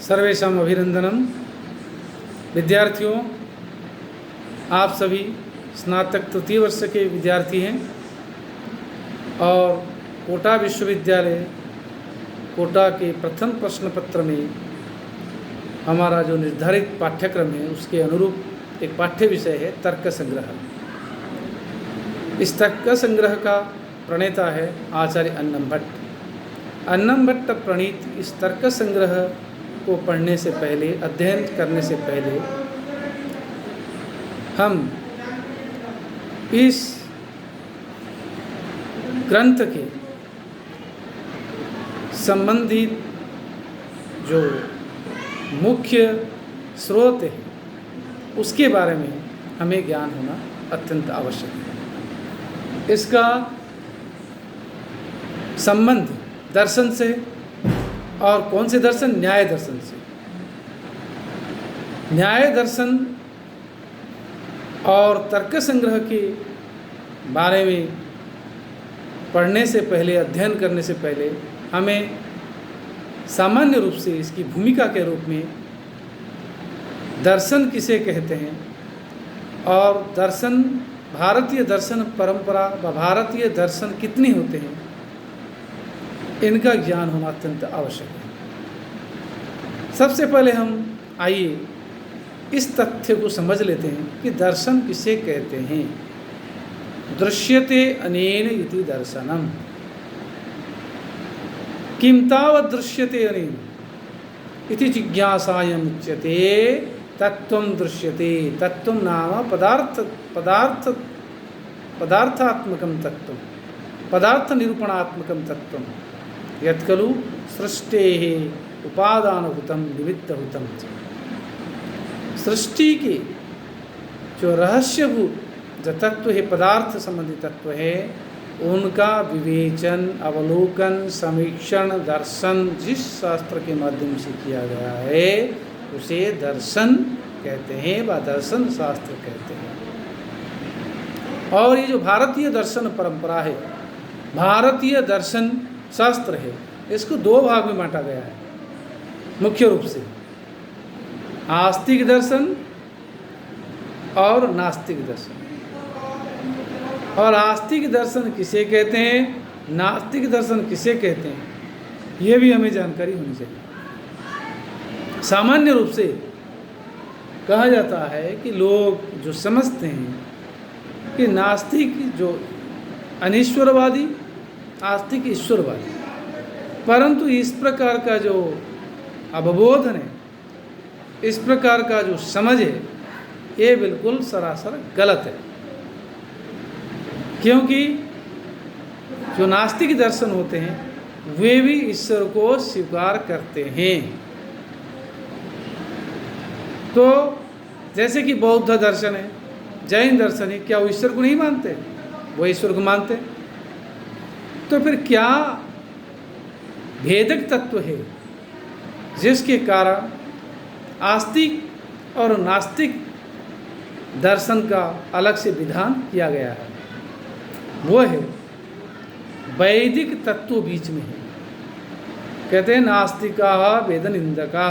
सर्वेषाम अभिनंदनम। विद्यार्थियों, आप सभी स्नातक तृतीय वर्ष के विद्यार्थी हैं और कोटा विश्वविद्यालय कोटा के प्रथम प्रश्न पत्र में हमारा जो निर्धारित पाठ्यक्रम है उसके अनुरूप एक पाठ्य विषय है तर्क संग्रह। इस तर्क संग्रह का प्रणेता है आचार्य अन्नम भट्ट। अन्नम भट्ट प्रणीत इस तर्क संग्रह को पढ़ने से पहले, अध्ययन करने से पहले हम इस ग्रंथ के संबंधित जो मुख्य स्रोत है उसके बारे में हमें ज्ञान होना अत्यंत आवश्यक है। इसका संबंध दर्शन से, और कौन से दर्शन? न्याय दर्शन से। न्याय दर्शन और तर्क संग्रह के बारे में पढ़ने से पहले, अध्ययन करने से पहले हमें सामान्य रूप से इसकी भूमिका के रूप में दर्शन किसे कहते हैं और दर्शन, भारतीय दर्शन परंपरा व भारतीय दर्शन कितने होते हैं, इनका ज्ञान होना अत्यंत आवश्यक है। सबसे पहले हम आइए इस तथ्य को समझ लेते हैं कि दर्शन किसे कहते हैं। दृश्यते अनेन इति दर्शनम। किं तावत् दृश्यते अनेन इति जिज्ञासायाम् उच्यते तत्त्वं दृश्यते। तत्त्वं नाम पदार्थात्मकं तत्त्वं, पदार्थ निरूपणात्मकं तत्त्वं यत् खलु सृष्टेः उपादानभूतं निमित्तभूतं। सृष्टि के जो रहस्यभूत जो तत्व है, पदार्थ संबंधी तत्व है, उनका विवेचन, अवलोकन, समीक्षण, दर्शन जिस शास्त्र के माध्यम से किया गया है उसे दर्शन कहते हैं व दर्शन शास्त्र कहते हैं। और ये जो भारतीय दर्शन परंपरा है, भारतीय दर्शन शास्त्र है, इसको दो भाग में बांटा गया है मुख्य रूप से, आस्तिक दर्शन और नास्तिक दर्शन। और आस्तिक दर्शन किसे कहते हैं, नास्तिक दर्शन किसे कहते हैं, ये भी हमें जानकारी होनी चाहिए। सामान्य रूप से कहा जाता है कि लोग जो समझते हैं कि नास्तिक जो अनीश्वरवादी, आस्तिक ईश्वरवादी, परंतु इस प्रकार का जो अवबोधन है, इस प्रकार का जो समझ है, ये बिल्कुल सरासर गलत है। क्योंकि जो नास्तिक दर्शन होते हैं वे भी ईश्वर को स्वीकार करते हैं। तो जैसे कि बौद्ध दर्शन है, जैन दर्शन है, क्या वो ईश्वर को नहीं मानते? वो ईश्वर को मानते। तो फिर क्या भेदक तत्व है जिसके कारण आस्तिक और नास्तिक दर्शन का अलग से विधान किया गया है? वो है वैदिक तत्व बीच में है। कहते हैं नास्तिका वेद निंदका।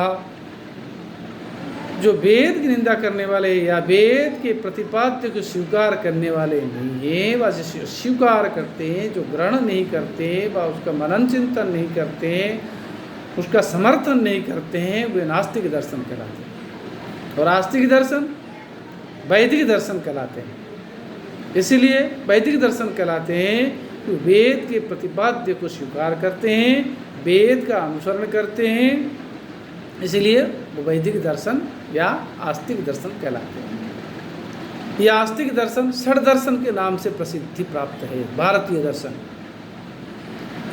जो वेद की निंदा करने वाले या वेद के प्रतिपाद्य को स्वीकार करने वाले नहीं है, व जिसे स्वीकार करते हैं, जो ग्रहण नहीं करते, व उसका मनन चिंतन नहीं करते, उसका समर्थन नहीं करते हैं, वे नास्तिक दर्शन कहलाते हैं। और आस्तिक दर्शन वैदिक दर्शन कहलाते हैं। इसीलिए वैदिक दर्शन कहलाते हैं कि वेद के प्रतिपाद्य को स्वीकार करते हैं, वेद का अनुसरण करते हैं, इसलिए वो वैदिक दर्शन या आस्तिक दर्शन कहलाते हैं। यह आस्तिक दर्शन षड दर्शन के नाम से प्रसिद्धि प्राप्त है। भारतीय दर्शन,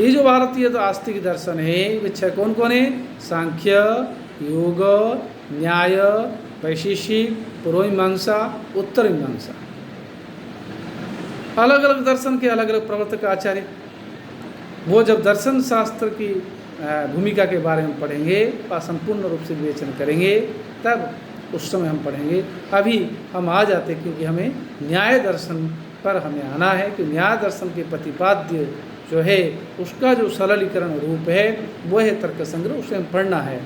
ये जो भारतीय तो आस्तिक दर्शन है वे छह कौन कौन है? सांख्य, योग, न्याय, वैशेषिक, पूर्वमीमांसा, उत्तर मीमांसा। अलग अलग दर्शन के अलग अलग प्रवर्तक आचार्य। वो जब दर्शन शास्त्र की भूमिका के बारे में पढ़ेंगे और संपूर्ण रूप से विवेचन करेंगे तब उस समय हम पढ़ेंगे। अभी हम आ जाते क्योंकि हमें न्याय दर्शन पर हमें आना है कि न्याय दर्शन के प्रतिपाद्य जो है उसका जो सरलीकरण रूप है वो है तर्क संग्रह, उसे हम पढ़ना है।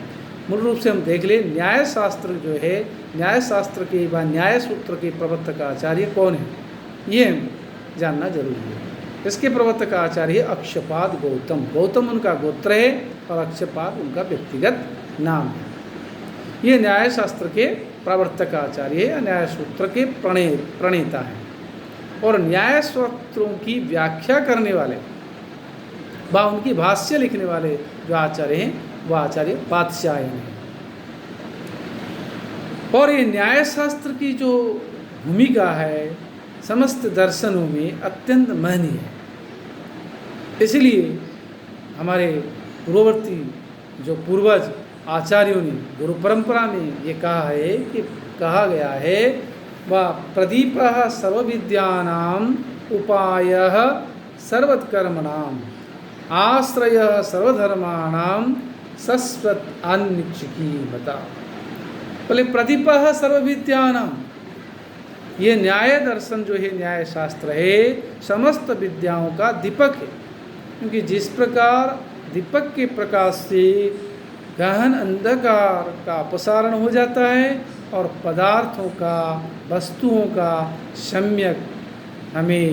मूल रूप से हम देख ले, न्याय शास्त्र जो है, न्याय शास्त्र के व न्याय सूत्र के प्रवर्तक आचार्य कौन है, ये जानना जरूरी है। इसके प्रवर्तक आचार्य अक्षपाद गौतम, गौतम उनका गोत्र है और अक्षपाद उनका व्यक्तिगत नाम है। ये न्याय शास्त्र के प्रवर्तक आचार्य है, न्याय सूत्र के प्रणेता हैं। और न्याय सूत्रों की व्याख्या करने वाले व उनकी भाष्य लिखने वाले जो आचार्य हैं वह आचार्य वात्स्यायन हैं। और ये न्याय शास्त्र की जो भूमिका है समस्त दर्शनों में अत्यंत महनीय है। इसलिए हमारे पूर्ववर्ती जो पूर्वज आचार्यों ने गुरु परंपरा में ये कहा है कि कहा गया है व प्रदीपः सर्वविद्यानां उपायः सर्वकर्मणां आश्रयः सर्वधर्माणां शाश्वत अन्निक्षिकी बता। बोले प्रदीपः सर्वविद्यानां, ये न्याय दर्शन जो है, न्याय शास्त्र है, समस्त विद्याओं का दीपक है। क्योंकि जिस प्रकार दीपक के प्रकाश से गहन अंधकार का अपसारण हो जाता है और पदार्थों का, वस्तुओं का सम्यक हमें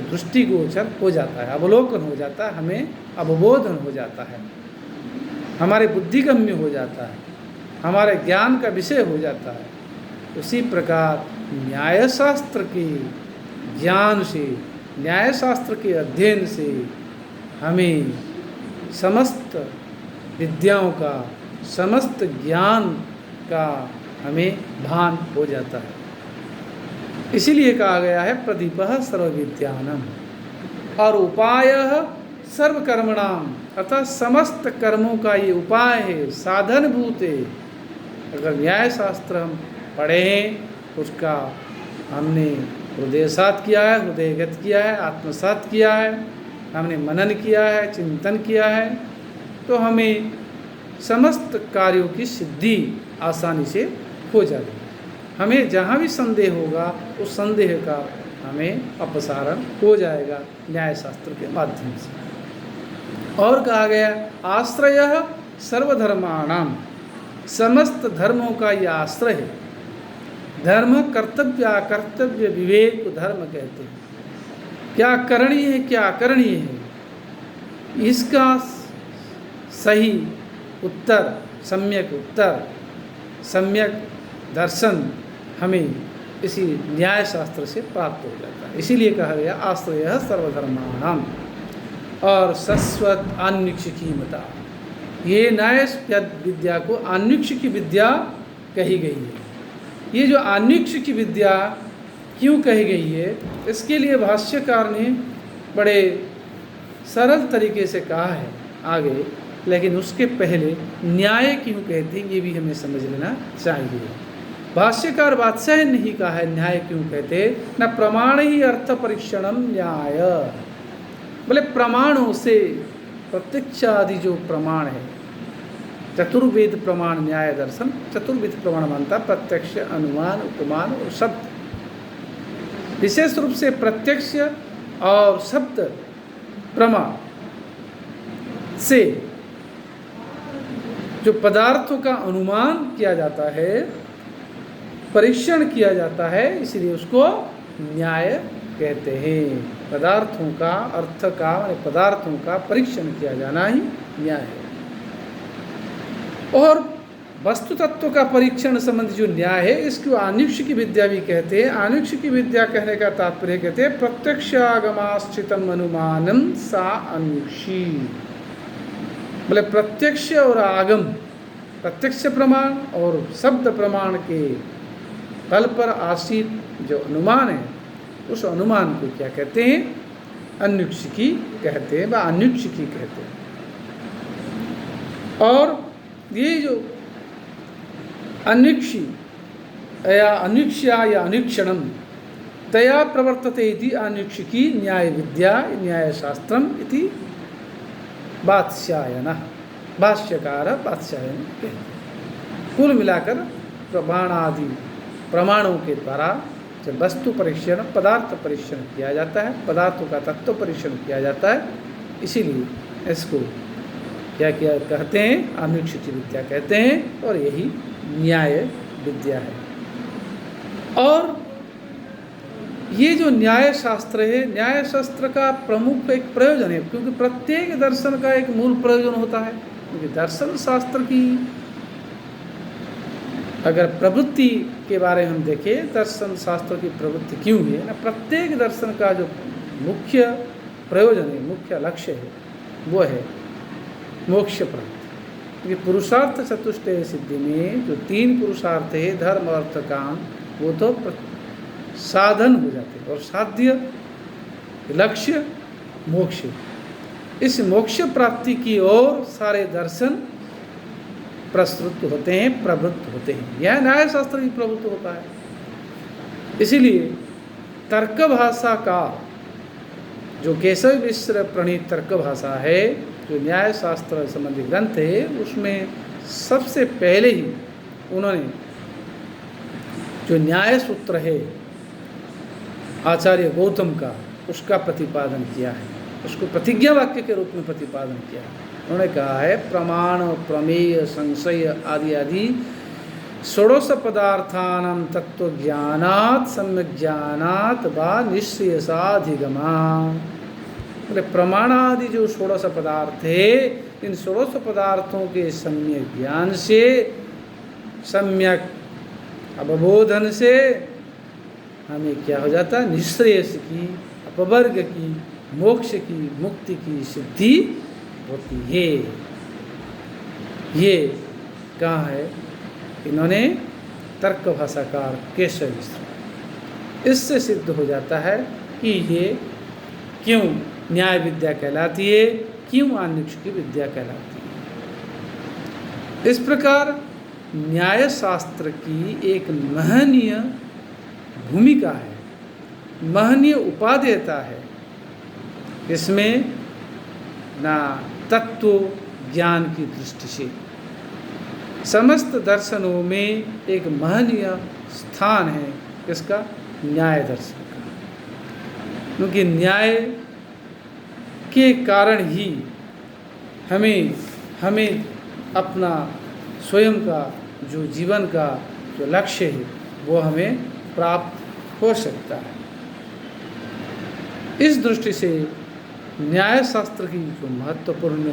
दृष्टिगोचर हो जाता है, अवलोकन हो जाता है, हमें अवबोधन हो जाता है, हमारे बुद्धिगम्य हो जाता है, हमारे ज्ञान का विषय हो जाता है। उसी प्रकार न्यायशास्त्र के ज्ञान से, न्यायशास्त्र के अध्ययन से हमें समस्त विद्याओं का, समस्त ज्ञान का हमें भान हो जाता है। इसीलिए कहा गया है प्रदीपः सर्वविद्यानां और उपायः सर्वकर्मणां, अर्थात समस्त कर्मों का ये उपाय है, साधनभूत है। अगर न्याय शास्त्र हम पढ़े हैं, उसका हमने हृदयसात किया है, हृदयगत किया है, आत्मसात किया है, हमने मनन किया है, चिंतन किया है, तो हमें समस्त कार्यों की सिद्धि आसानी से हो जाएगी। हमें जहाँ भी संदेह होगा उस संदेह का हमें अपसारण हो जाएगा न्याय शास्त्र के माध्यम से। और कहा गया आश्रयः सर्वधर्माणां, समस्त धर्मों का यह आश्रय है। धर्म कर्तव्य विवेक को धर्म कहते हैं। क्या करणीय है, क्या अकरणीय है, इसका सही उत्तर, सम्यक दर्शन हमें इसी न्याय शास्त्र से प्राप्त हो जाता है। इसीलिए कहा गया आश्रयः सर्वधर्माणां और शाश्वत अन्वीक्षिकी मता। ये न्याय विद्या को अन्वीक्षिकी विद्या कही गई है। ये जो अन्वीक्षिकी विद्या क्यों कही गई है, इसके लिए भाष्यकार ने बड़े सरल तरीके से कहा है आगे, लेकिन उसके पहले न्याय क्यों कहते हैं ये भी हमें समझ लेना चाहिए। भाष्यकार बादशाह ने ही कहा है न्याय क्यों कहते, न प्रमाण ही अर्थ परीक्षणम न्याय। बोले प्रमाणों से, प्रत्यक्ष आदि जो प्रमाण है, चतुर्वेद प्रमाण न्याय दर्शन चतुर्विध प्रमाण मानता, प्रत्यक्ष, अनुमान, उपमान और शब्द। विशेष रूप से प्रत्यक्ष और शब्द प्रमाण से जो पदार्थों का अनुमान किया जाता है, परीक्षण किया जाता है, इसलिए उसको न्याय कहते हैं। पदार्थों का, अर्थ का, पदार्थों का परीक्षण किया जाना ही न्याय है। और वस्तु तत्व का परीक्षण संबंधी जो न्याय है, इसको आन्वीक्षिकी विद्या भी कहते हैं। आन्वीक्षिकी विद्या कहने का तात्पर्य कहते हैं प्रत्यक्षागमाश्चितम अनुमानम सा अन्वीक्षी। बोले प्रत्यक्ष और आगम, प्रत्यक्ष प्रमाण और शब्द प्रमाण के बल पर आश्रित जो अनुमान है, उस अनुमान को क्या कहते हैं, अन्वीक्षिकी कहते हैं व अन्वीक्षिकी कहते हैं। और ये जो अन्वीक्षी या अन्वीक्ष्या या अन्वीक्षणम तया प्रवर्तते इति अन्वीक्षिकी न्याय विद्या न्यायशास्त्रम इति वात्स्यायनः, भाष्यकार वात्स्यायन कहते हैं। कुल मिलाकर प्रमाणादि प्रमाणों के द्वारा जब वस्तु परीक्षण, पदार्थ परीक्षण किया जाता है, पदार्थों का तत्व परीक्षण किया जाता है, इसीलिए इसको क्या क्या कहते हैं, अनुक्षिति विद्या कहते हैं, और यही न्याय विद्या है। और ये जो न्याय शास्त्र है, न्याय शास्त्र का प्रमुख एक प्रयोजन है, क्योंकि प्रत्येक दर्शन का एक मूल प्रयोजन होता है। क्योंकि दर्शन शास्त्र की अगर प्रवृत्ति के बारे में हम देखें, दर्शन शास्त्र की प्रवृत्ति क्यों है ना, प्रत्येक दर्शन का जो मुख्य प्रयोजन है, मुख्य लक्ष्य है, वो है मोक्ष प्राप्ति। क्योंकि पुरुषार्थ चतुष्टय सिद्धि में जो 3 पुरुषार्थ है, धर्म अर्थ काम, वो तो साधन हो जाते हैं, और साध्य लक्ष्य मोक्ष। इस मोक्ष प्राप्ति की ओर सारे दर्शन प्रस्तुत होते हैं, प्रवृत्त होते हैं। यह न्याय शास्त्र भी प्रवृत्त होता है। इसीलिए तर्क भाषा का जो केशव मिश्र प्रणीत तर्क भाषा है, जो न्याय शास्त्र संबंधी ग्रंथ है, उसमें सबसे पहले ही उन्होंने जो न्याय सूत्र है आचार्य गौतम का, उसका प्रतिपादन किया है, उसको प्रतिज्ञा वाक्य के रूप में प्रतिपादन किया है। उन्होंने कहा है प्रमाण प्रमेय संशय आदि आदि षोडश पदार्थानां तत्व ज्ञानात् सम्यक ज्ञानात् वा निश्चयसाधिगमा। प्रमाणादि जो षोडश पदार्थ है, इन षोडश पदार्थों के सम्यक ज्ञान से, सम्यक अवबोधन से हमें क्या हो जाता है, निःश्रेयस की, अपवर्ग की, मोक्ष की, मुक्ति की सिद्धि होती है। ये कहाँ है, इन्होंने तर्क भाषाकार केशव मिश्र। इससे सिद्ध हो जाता है कि ये क्यों न्याय विद्या कहलाती है, क्यों आन्वीक्षिकी विद्या कहलाती है। इस प्रकार न्याय शास्त्र की एक महनीय भूमिका है, महनीय उपादेयता है। इसमें ना तत्व ज्ञान की दृष्टि से समस्त दर्शनों में एक महनीय स्थान है, इसका न्याय दर्शन का। क्योंकि न्याय के कारण ही हमें अपना स्वयं का जो जीवन का जो लक्ष्य है वो हमें प्राप्त हो सकता है। इस दृष्टि से न्याय शास्त्र की जो महत्वपूर्ण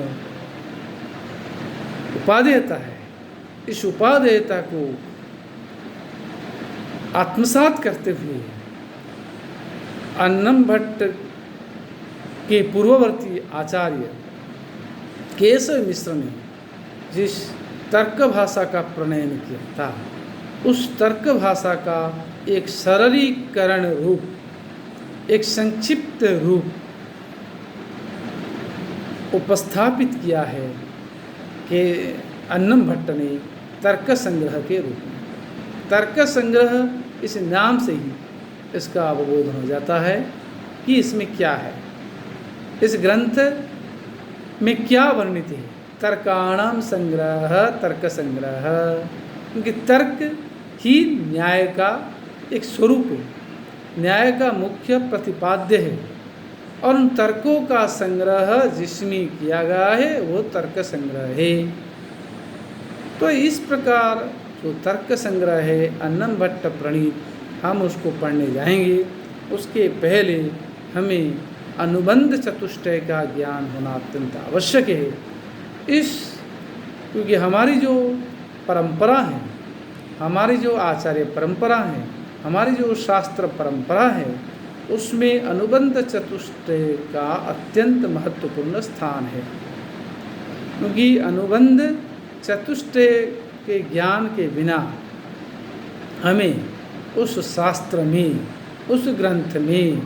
उपादेयता है, इस उपादेयता को आत्मसात करते हुए अन्नम भट्ट के पूर्ववर्ती आचार्य केशव मिश्र ने जिस तर्क भाषा का प्रणयन किया था, उस तर्क भाषा का एक सरलीकरण रूप, एक संक्षिप्त रूप उपस्थापित किया है कि अन्नम भट्ट ने तर्क संग्रह के रूप में। तर्क संग्रह इस नाम से ही इसका अवबोधन हो जाता है कि इसमें क्या है, इस ग्रंथ में क्या वर्णित है। तर्काणाम संग्रह, तर्क संग्रह, क्योंकि तर्क ही न्याय का एक स्वरूप है, न्याय का मुख्य प्रतिपाद्य है, और उन तर्कों का संग्रह जिसमें किया गया है वो तर्क संग्रह है। तो इस प्रकार जो तर्क संग्रह है अन्नम भट्ट प्रणीत, हम उसको पढ़ने जाएंगे। उसके पहले हमें अनुबंध चतुष्टय का ज्ञान होना अत्यंत आवश्यक है। क्योंकि हमारी जो परंपरा है, हमारी जो आचार्य परंपरा है, हमारी जो शास्त्र परंपरा है, उसमें अनुबंध चतुष्टय का अत्यंत महत्वपूर्ण स्थान है। क्योंकि अनुबंध चतुष्टय के ज्ञान के बिना हमें उस शास्त्र में, उस ग्रंथ में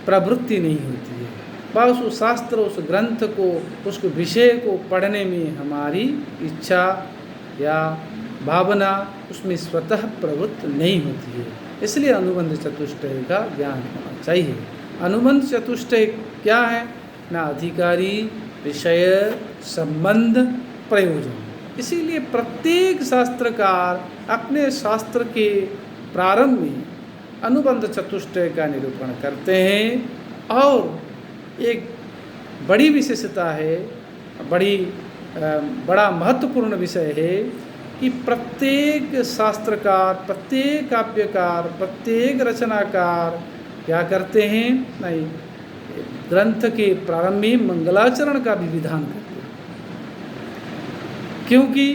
प्रवृत्ति नहीं होती है। बस उस शास्त्र, उस ग्रंथ को, उस विषय को पढ़ने में हमारी इच्छा या भावना उसमें स्वतः प्रवृत्त नहीं होती है। इसलिए अनुबंध चतुष्टय का ज्ञान होना चाहिए। अनुबंध चतुष्टय क्या है ना, अधिकारी, विषय, संबंध, प्रयोजन। इसीलिए प्रत्येक शास्त्रकार अपने शास्त्र के प्रारंभ में अनुबंध चतुष्टय का निरूपण करते हैं। और एक बड़ी विशेषता है, बड़ी बड़ा महत्वपूर्ण विषय है कि प्रत्येक शास्त्रकार, प्रत्येक काव्यकार, प्रत्येक रचनाकार क्या करते हैं, नहीं, ग्रंथ के प्रारंभ में मंगलाचरण का भी विधान करते हैं, क्योंकि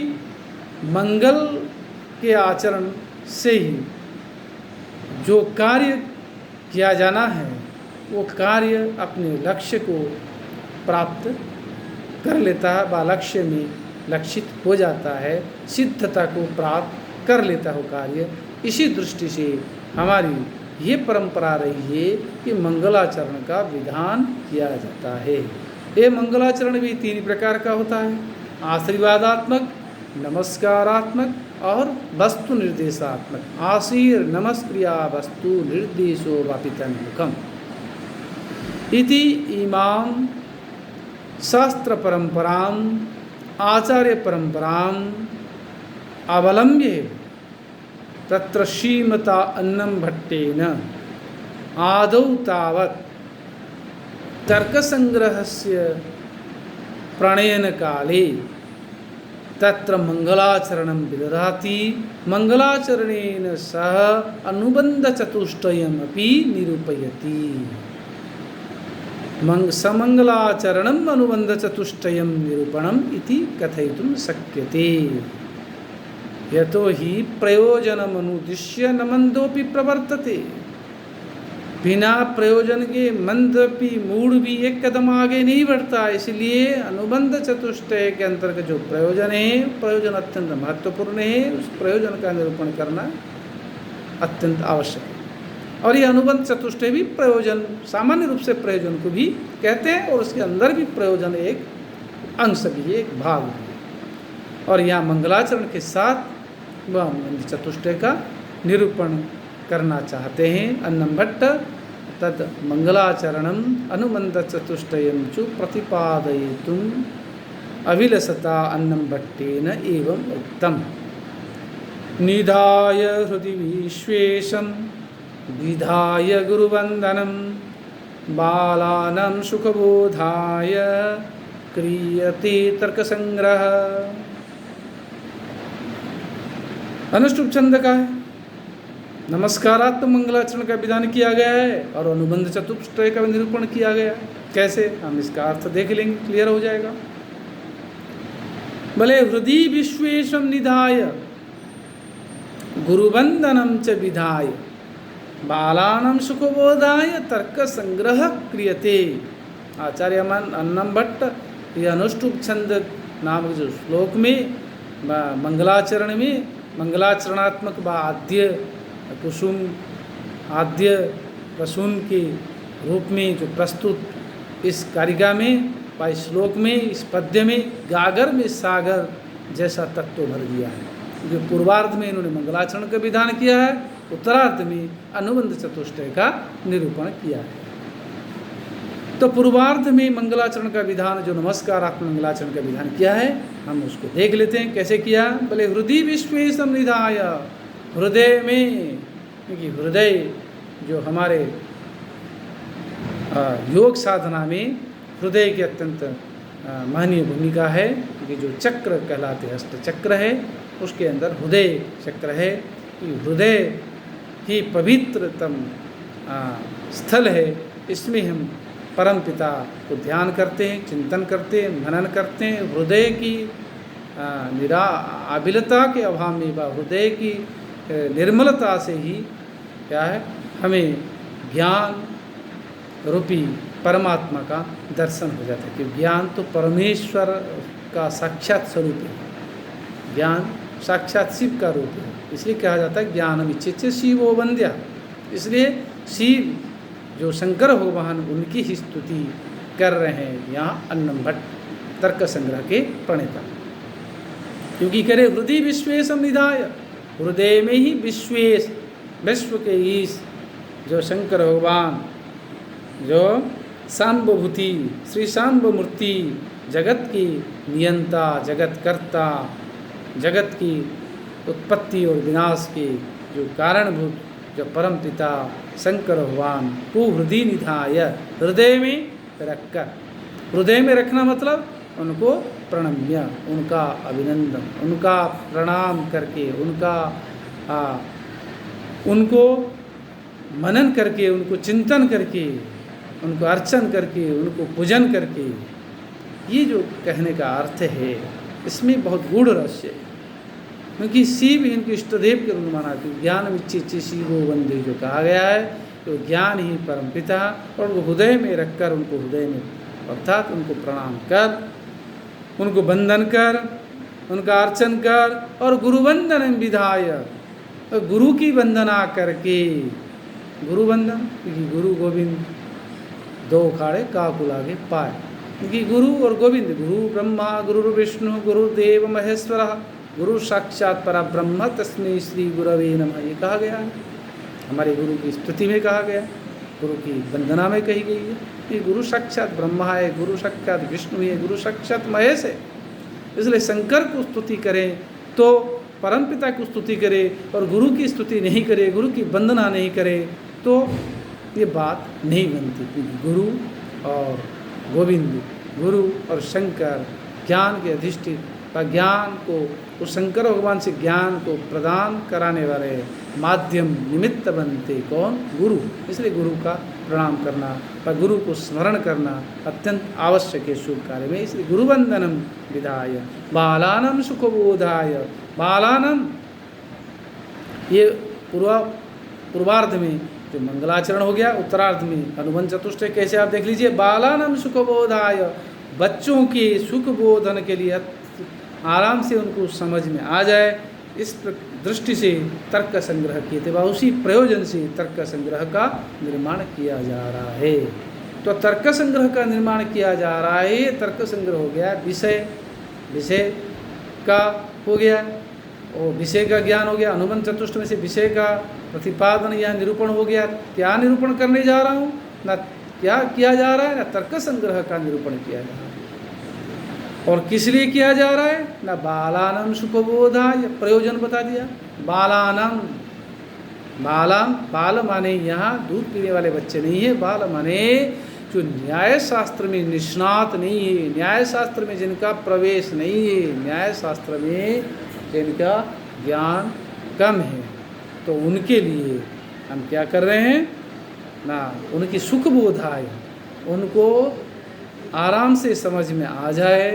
मंगल के आचरण से ही जो कार्य किया जाना है वो कार्य अपने लक्ष्य को प्राप्त कर लेता है, व लक्ष्य में लक्षित हो जाता है, सिद्धता को प्राप्त कर लेता हो कार्य। इसी दृष्टि से हमारी ये परंपरा रही है कि मंगलाचरण का विधान किया जाता है। ये मंगलाचरण भी 3 प्रकार का होता है, आशीर्वादात्मक, नमस्कारात्मक और वस्तु निर्देशात्मक। आशीर नमस्क्रिया वस्तु निर्देशो वापितन मुखम इति इमाम शास्त्र परंपराम आचार्य परंपराम अवलंब्य तत्र श्रीमता अन्नम भट्टेन आदौ तावत् तर्कसंग्रहस्य प्रणयन काले तत्र मंगलाचरणं विदधाति, मंगलाचरणेन सह अनुबन्धचतुष्टयमपि निरूपयति। समंगलाचरणम् अनुबन्धचतुष्टयं निरूपणम् इति कथयितुं शक्यते। यतो हि प्रयोजनमनुद्दिश्य न मंदोपि प्रवर्तते। बिना प्रयोजन के मंद भी मूड भी एक कदम आगे नहीं बढ़ता। इसलिए अनुबंध चतुष्टय के अंतर्गत जो प्रयोजन है, प्रयोजन अत्यंत महत्वपूर्ण है, उस प्रयोजन का निरूपण करना अत्यंत आवश्यक है। और ये अनुबंध चतुष्टय भी प्रयोजन, सामान्य रूप से प्रयोजन को भी कहते हैं, और उसके अंदर भी प्रयोजन एक अंश भी है, एक भाग भी है। और यहाँ मंगलाचरण के साथ वह अनुबंध चतुष्टय का निरूपण करना चाहते हैं। अन्नम भट्ट तद मंगलाचरणम अनुबंध चतुष्टयं चु प्रतिपादयितुम् अभिलषता अन्नम भट्टेन एवं उक्तम्। निधाय हृदि विश्वेशं विधाय गुरुवंदनं बालानां सुखबोधाय क्रियते तर्कसंग्रह। अनुष्टुप छंद का है, नमस्कारात्मक मंगलाचरण का विधान किया गया है और अनुबंध चतुष्टय का निरूपण किया गया। कैसे, हम इसका अर्थ देख लेंगे, क्लियर हो जाएगा। भले हृदि विश्वेशम निधाय गुरुवंदनम च विधाय बालानां सुखबोधाय तर्क संग्रह क्रियते। आचार्य अन्नम भट्ट ये अनुष्टुप छंद नामक जो श्लोक में मंगलाचरण में मंगलाचरणात्मक व आद्य कुसुम आद्य प्रसून के रूप में जो प्रस्तुत इस कारिका में व इस श्लोक में, इस पद्य में गागर में सागर जैसा तत्व भर दिया है। जो पूर्वार्ध में इन्होंने मंगलाचरण का विधान किया है, उत्तरार्ध में अनुबंध चतुष्टय का निरूपण किया है। तो पूर्वार्ध में मंगलाचरण का विधान, जो नमस्कारात्मक मंगलाचरण का विधान किया है, हम उसको देख लेते हैं कैसे किया। बोले हृदय विश्वेशम निधाय, हृदय में, क्योंकि हृदय जो हमारे योग साधना में हृदय की अत्यंत महनीय भूमिका है, क्योंकि जो चक्र कहलाते हैं, अष्ट चक्र है, उसके अंदर हृदय चक्र है। हृदय ही पवित्रतम स्थल है। इसमें हम परम पिता को ध्यान करते हैं, चिंतन करते हैं, मनन करते हैं। हृदय की आबिलता के अभाव में व हृदय की निर्मलता से ही क्या है, हमें ज्ञान रूपी परमात्मा का दर्शन हो जाता है। क्योंकि ज्ञान तो परमेश्वर का साक्षात स्वरूप है, ज्ञान साक्षात शिव का रूप है। इसलिए कहा जाता है ज्ञानम इच्छिच्य शिवो वंद्या। इसलिए शिव जो शंकर भगवान, उनकी ही स्तुति कर रहे हैं यहाँ अन्नम भट्ट तर्क संग्रह के प्रणेता। क्योंकि करे हृदय विश्वेशम निधाय, हृदय में ही विश्वेश, विश्व के ईश जो शंकर भगवान, जो सांबभूति श्री सांब मूर्ति, जगत की नियंता, जगत कर्ता, जगत की उत्पत्ति और विनाश के जो कारणभूत, जो परम पिता शंकर भगवान को हृदय निधाय, हृदय में रखकर, हृदय में रखना मतलब उनको प्रणम्य, उनका अभिनंदन, उनका प्रणाम करके, उनको मनन करके, उनको चिंतन करके, उनको अर्चन करके, उनको पूजन करके, ये जो कहने का अर्थ है इसमें बहुत गूढ़ रहस्य है। क्योंकि शिव इनके इष्टदेव के रूप माना, ज्ञान विच्छि शिवो वंदे जो कहा गया है, तो ज्ञान ही परमपिता, और उनको हृदय में रखकर, उनको हृदय में अर्थात उनको प्रणाम कर, उनको वंदन कर, उनका अर्चन कर, और गुरुवंदन विधाय, और गुरु की वंदना करके, गुरु वंदन, क्योंकि गुरु गोविंद दो उखाड़े काकुल आगे पाए, क्योंकि गुरु और गोविंद, गुरु ब्रह्मा गुरु विष्णु गुरुदेव महेश्वर गुरु साक्षात परा ब्रह्म तस्मै श्री गुरवे नमः, ये कहा गया है। हमारे गुरु की स्तुति में कहा गया, गुरु की वंदना में कही गई है कि गुरु साक्षात ब्रह्मा है, गुरु साक्षात विष्णु है, गुरु साक्षात महेश है। इसलिए शंकर को स्तुति करें तो परमपिता की स्तुति करे, और गुरु की स्तुति नहीं करे, गुरु की वंदना नहीं करे, तो ये बात नहीं बनती। क्योंकि गुरु और गोविंद, गुरु और शंकर ज्ञान के अधिष्ठित, ज्ञान को, उस शंकर भगवान से ज्ञान को प्रदान कराने वाले माध्यम निमित्त बनते कौन? गुरु। इसलिए गुरु का प्रणाम करना व गुरु को स्मरण करना अत्यंत आवश्यक है शुभ कार्य में। इसलिए गुरुवंदनम विधाय बालानम सुखबोधाय, बालानम, ये पूर्वार्ध में जो मंगलाचरण हो गया, उत्तरार्ध में अनुबंध चतुष्टय कैसे आप देख लीजिए। बालानम सुखबोधाय, बच्चों के सुख बोधन के लिए, आराम से उनको समझ में आ जाए, इस दृष्टि से तर्क संग्रह किए थे, वह उसी प्रयोजन से तर्क संग्रह का निर्माण किया जा रहा है। तो तर्क संग्रह का निर्माण किया जा रहा है। तर्क संग्रह हो गया विषय का हो गया, और विषय का ज्ञान हो गया। अनुबंध चतुष्ट में से विषय का प्रतिपादन या निरूपण हो गया। क्या निरूपण करने जा रहा हूँ, ना क्या किया जा रहा है, ना तर्क संग्रह का निरूपण किया जा रहा है। और किस लिए किया जा रहा है, ना बालानम सुखबोधा, ये प्रयोजन बता दिया। बालानम, बाल माने यहाँ दूध पीने वाले बच्चे नहीं है, बाल माने जो न्याय शास्त्र में निष्णात नहीं है, न्याय शास्त्र में जिनका प्रवेश नहीं है, न्याय शास्त्र में जिनका ज्ञान कम है, तो उनके लिए हम क्या कर रहे हैं ना, उनकी सुखबोधाय, उनको आराम से समझ में आ जाए,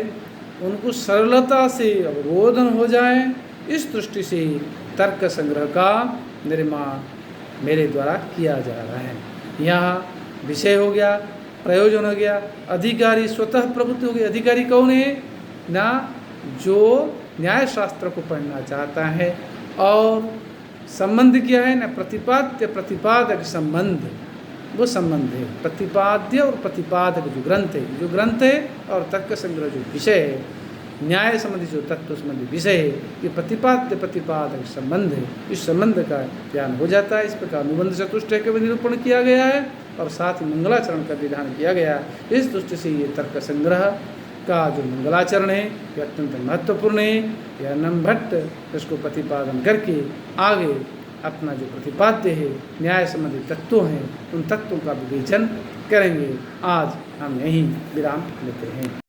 उनको सरलता से अवबोधन हो जाए, इस दृष्टि से तर्क संग्रह का निर्माण मेरे द्वारा किया जा रहा है। यहाँ विषय हो गया, प्रयोजन हो गया, अधिकारी स्वतः प्रवृत्त हो गया। अधिकारी कौन है ना, जो न्याय शास्त्र को पढ़ना चाहता है। और संबंध क्या है ना, प्रतिपाद्य प्रतिपादक संबंध, वो संबंध है। प्रतिपाद्य और प्रतिपादक जो ग्रंथ है और तर्क संग्रह जो विषय है, न्याय संबंधी जो तत्व संबंधी विषय है, ये प्रतिपाद्य प्रतिपादक संबंध है। इस संबंध का ज्ञान हो जाता है। इस प्रकार अनुबंध चतुष्टय का भी निरूपण किया गया है और साथ ही मंगलाचरण का विधान किया गया है। इस दृष्टि से ये तर्क संग्रह का जो मंगलाचरण है ये अत्यंत महत्वपूर्ण है। यह नम भट्ट इसको प्रतिपादन करके आगे अपना जो प्रतिपाद्य है, न्याय संबंधी तत्वों हैं, उन तत्वों का विवेचन करेंगे। आज हम यहीं विराम लेते हैं।